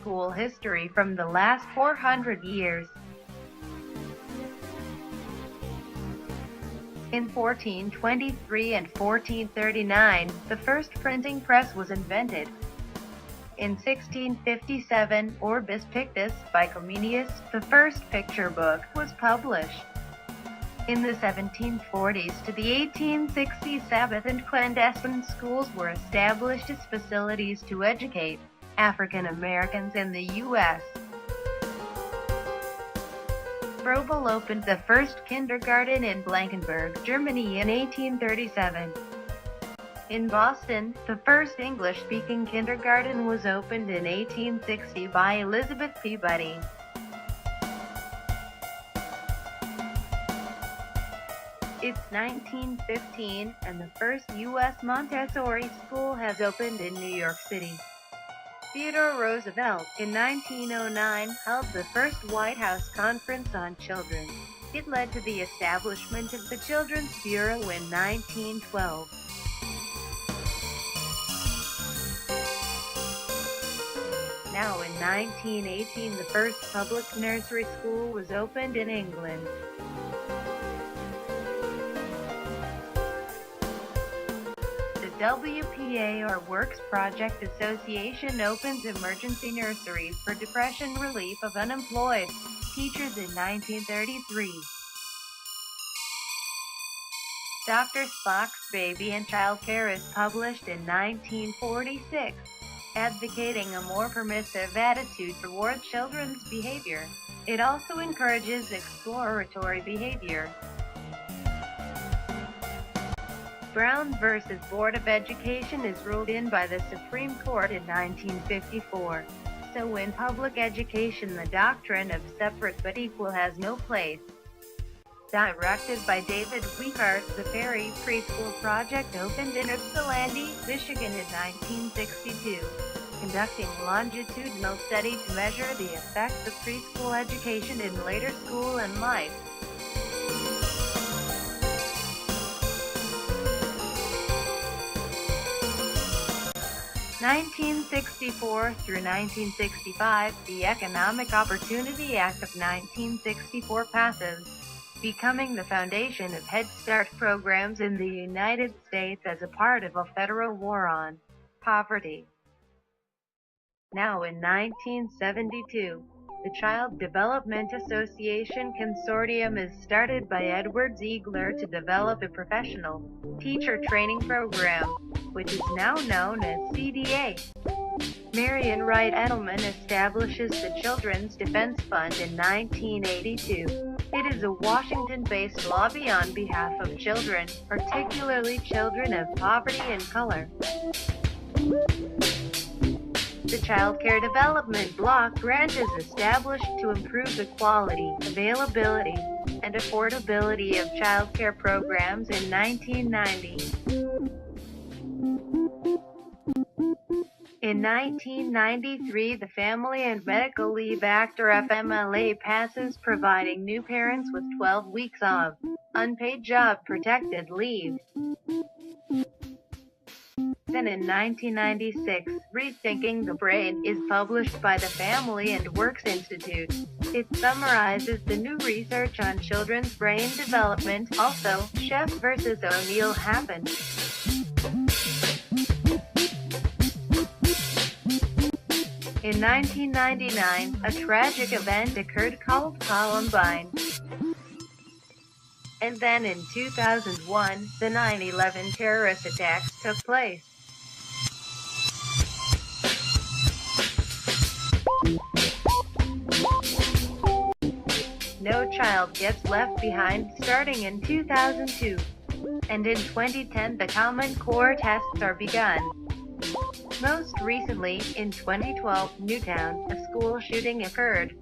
school history from the last 400 years. In 1423 and 1439, the first printing press was invented. In 1657, Orbis Pictus by Comenius, the first picture book, was published. In the 1740s to the 1860s, Sabbath and clandestine schools were established as facilities to educate African Americans in the U.S. Froebel opened the first kindergarten in Blankenburg, Germany in 1837. In Boston, the first English-speaking kindergarten was opened in 1860 by Elizabeth Peabody. It's 1915, and the first U.S. Montessori school has opened in New York City. Theodore Roosevelt, in 1909, held the first White House Conference on Children. It led to the establishment of the Children's Bureau in 1912. Now in 1918, the first public nursery school was opened in England. WPA, or Works Project Association, opens emergency nurseries for depression relief of unemployed teachers in 1933. Dr. Spock's Baby and Child Care is published in 1946, advocating a more permissive attitude toward children's behavior. It also encourages exploratory behavior. Brown v. Board of Education is ruled in by the Supreme Court in 1954. So in public education, the doctrine of separate but equal has no place. Directed by David Weikart, the Ferry Preschool Project opened in Ypsilanti, Michigan in 1962, conducting longitudinal study to measure the effects of preschool education in later school and life. 1964 through 1965, the Economic Opportunity Act of 1964 passes, becoming the foundation of Head Start programs in the United States as a part of a federal war on poverty. Now in 1972, the Child Development Association Consortium is started by Edward Ziegler to develop a professional teacher training program, which is now known as CDA. Marian Wright Edelman establishes the Children's Defense Fund in 1982. It is a Washington-based lobby on behalf of children, particularly children of poverty and color. The Child Care Development Block Grant is established to improve the quality, availability, and affordability of child care programs in 1990. In 1993, the Family and Medical Leave Act, or FMLA, passes, providing new parents with 12 weeks of unpaid job-protected leave. Then in 1996, Rethinking the Brain is published by the Family and Works Institute. It summarizes the new research on children's brain development. Also, Chef vs. O'Neill happened. In 1999, a tragic event occurred called Columbine. And then in 2001, the 9/11 terrorist attacks took place. No Child Gets Left Behind, starting in 2002. And in 2010, the Common Core tests are begun. Most recently, in 2012, Newtown, a school shooting occurred.